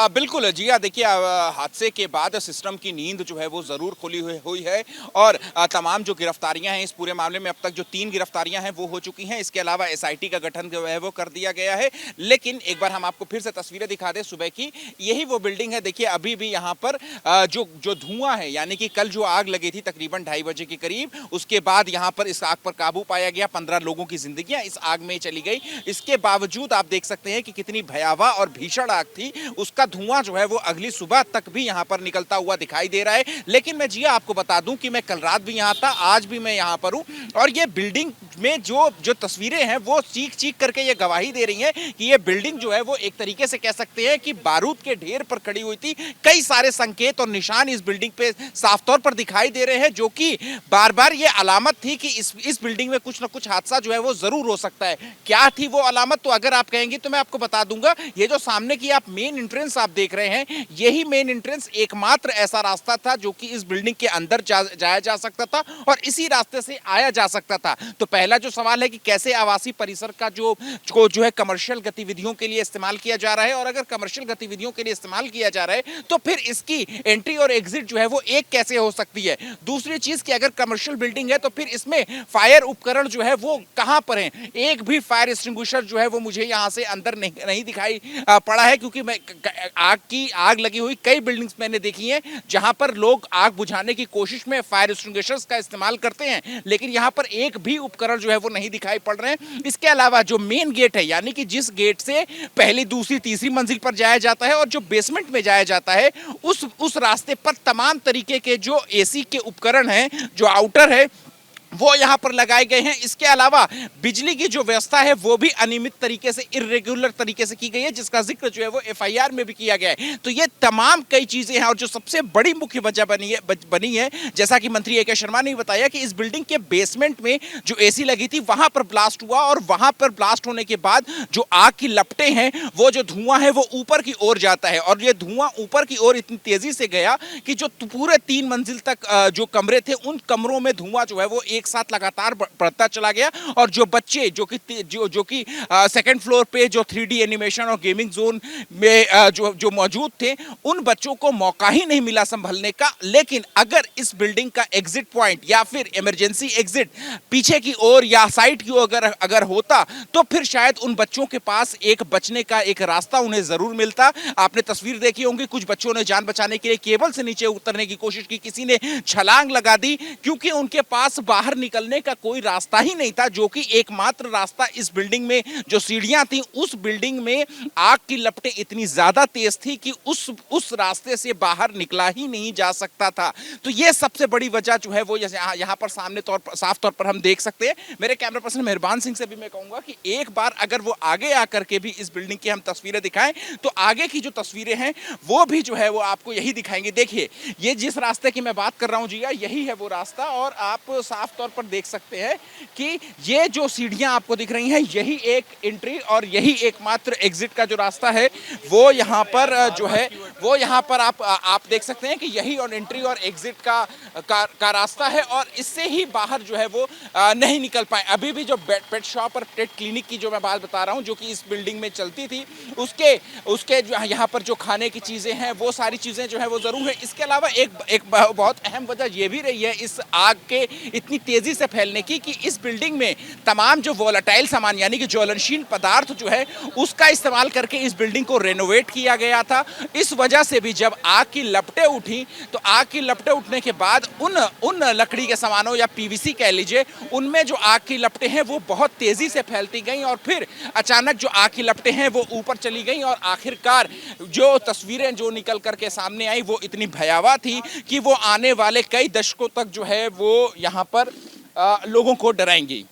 बिल्कुल जी हाँ, देखिए हादसे के बाद सिस्टम की नींद जो है वो ज़रूर खुली हुई है और तमाम जो गिरफ्तारियां हैं इस पूरे मामले में अब तक जो 3 गिरफ्तारियां हैं वो हो चुकी हैं। इसके अलावा एसआईटी का गठन जो है वो कर दिया गया है। लेकिन एक बार हम आपको फिर से तस्वीरें दिखा दें सुबह की, यही वो बिल्डिंग है। देखिए अभी भी यहाँ पर जो जो धुआं है, यानी कि कल जो आग लगी थी तकरीबन 2:30 बजे के करीब, उसके बाद यहाँ पर इस आग पर काबू पाया गया। 15 लोगों की जिंदगियां इस आग में चली गई। इसके बावजूद आप देख सकते हैं कि कितनी भयावह और भीषण आग थी। उसका धुआं जो है वो अगली सुबह तक भी यहाँ पर निकलता हुआ दिखाई दे रहा है। लेकिन मैं जिया आपको बता दूं कि मैं कल रात भी यहाँ था, आज भी मैं यहाँ पर हूँ और ये बिल्डिंग में जो जो तस्वीरें हैं वो चीख चीख करके ये गवाही दे रही हैं कि ये बिल्डिंग जो है वो एक तरीके से कह सकते हैं कि बारूद के ढेर पर खड़ी हुई थी। कई सारे संकेत और निशान इस बिल्डिंग पे साफ तौर पर दिखाई दे रहे हैं, जो कि बार बार ये अलामत थी कि इस बिल्डिंग में कुछ ना कुछ हादसा जो है वो जरूर हो सकता है। क्या थी वो अलामत, तो अगर आप कहेंगे तो मैं आपको बता दूंगा। ये जो सामने की आप मेन एंट्रेंस आप देख रहे हैं, यही मेन एंट्रेंस एकमात्र ऐसा रास्ता था जो कि इस बिल्डिंग के अंदर जाया जा सकता था और इसी रास्ते से आया जा सकता था। तो पहला जो सवाल है कि कैसे आवासीय परिसर का जो है कमर्शियल गतिविधियों के लिए इस्तेमाल किया जा रहा है, और अगर कमर्शियल गतिविधियों के लिए इस्तेमाल किया जा रहा है तो फिर इसकी एंट्री और एग्जिट जो है वो एक कैसे हो सकती है। दूसरी चीज कि अगर कमर्शियल बिल्डिंग है तो फिर इसमें फायर उपकरण जो है वो कहां पर है। एक भी फायर एक्सटिंग्विशर जो है वो मुझे यहां से अंदर नहीं दिखाई पड़ा है, क्योंकि मैं आग लगी हुई कई बिल्डिंग्स मैंने देखी हैं जहां पर लोग आग बुझाने की कोशिश में फायर एक्सटिंग्विशर्स का इस्तेमाल करते हैं, लेकिन यहां पर एक भी उपकरण जो है वो नहीं दिखाई पड़ रहे हैं। इसके अलावा जो मेन गेट है, यानी कि जिस गेट से पहली दूसरी तीसरी मंजिल पर जाया जाता है और जो बेसमेंट में जाया जाता है, उस रास्ते पर तमाम तरीके के जो एसी के उपकरण हैं, जो आउटर है वो यहाँ पर लगाए गए हैं। इसके अलावा बिजली की जो व्यवस्था है वो भी अनियमित तरीके से, इर्रेगुलर तरीके से की गई है, जिसका जिक्र जो है वो एफआईआर में भी किया गया है। तो ये तमाम कई चीजें हैं और जो सबसे बड़ी मुख्य वजह बनी है, जैसा कि मंत्री ए.के. शर्मा ने बताया कि इस बिल्डिंग के बेसमेंट में जो एसी लगी थी वहां पर ब्लास्ट हुआ और वहां पर ब्लास्ट होने के बाद जो आग की लपटें हैं, वो जो धुआं है वो ऊपर की ओर जाता है और ये धुआं ऊपर की ओर इतनी तेजी से गया कि जो पूरे 3 मंजिल तक जो कमरे थे उन कमरों में धुआं जो है वो एक साथ लगातार बढ़ता चला गया। और जो बच्चे जो कि सेकंड फ्लोर पे जो 3D एनिमेशन और गेमिंग जोन में जो मौजूद थे, उन बच्चों को मौका ही नहीं मिला संभलने का। लेकिन अगर इस बिल्डिंग का एग्जिट पॉइंट या फिर इमरजेंसी एग्जिट पीछे की ओर या साइड की ओर अगर होता तो फिर शायद उन बच्चों के पास एक बचने का एक रास्ता उन्हें जरूर मिलता। आपने तस्वीर देखी होंगी, कुछ बच्चों ने जान बचाने के लिए केबल से नीचे उतरने की कोशिश की, किसी ने छलांग लगा दी, क्योंकि उनके पास बाहर निकलने का कोई रास्ता ही नहीं था, जो कि एकमात्र रास्ता इस बिल्डिंग में जो सीढ़ियां थी, उस बिल्डिंग में आग की लपटें इतनी ज्यादा तेज थी कि उस रास्ते से बाहर निकला ही नहीं जा सकता था। तो यह सबसे बड़ी वजह जो है वो यहाँ पर साफ तौर पर हम देख सकते हैं। मेरे कैमरा पर्सन मेहरबान सिंह से भी मैं कहूंगा कि एक बार अगर वो आगे आकर के भी इस बिल्डिंग की हम तस्वीरें दिखाएं तो आगे की जो तस्वीरें हैं वो भी जो है वो आपको यही दिखाएंगे। देखिए ये जिस रास्ते की मैं बात कर रहा हूं जिया, यही है वो रास्ता और आप साफ तौर पर देख सकते हैं कि ये जो सीढ़ियां आपको दिख रही हैं, यही एक एंट्री और यही एकमात्र एग्जिट का जो रास्ता है वो यहाँ पर जो है वो यहाँ पर आप देख सकते हैं कि यही और एंट्री और एग्जिट का रास्ता है और इससे ही बाहर जो है वो नहीं निकल पाए। अभी भी जो पेट शॉप और पेट क्लिनिक की जो मैं बात बता रहा हूँ, जो कि इस बिल्डिंग में चलती थी, उसके जो यहाँ पर जो खाने की चीजें हैं वो सारी चीजें जो है वो जरूर है। इसके अलावा एक बहुत अहम वजह ये भी रही है इस आग के इतनी तेजी से फैलने की कि इस बिल्डिंग में तमाम जो वोलेटाइल सामान यानी कि ज्वलनशील पदार्थ जो है उसका इस्तेमाल करके इस बिल्डिंग को रेनोवेट किया गया था। इस वजह से भी जब आग की लपटें उठी तो आग की लपटें उठने के बाद उन लकड़ी के सामानों या पीवीसी कह लीजिए, उनमें जो आग की लपटें हैं वो बहुत तेजी से फैलती गई और फिर अचानक जो आग की लपटें हैं वो ऊपर चली गई और आखिरकार जो तस्वीरें जो निकल करके सामने आई वो इतनी भयावह थी कि वो आने वाले कई दशकों तक जो है वो यहाँ पर लोगों को डराएंगी।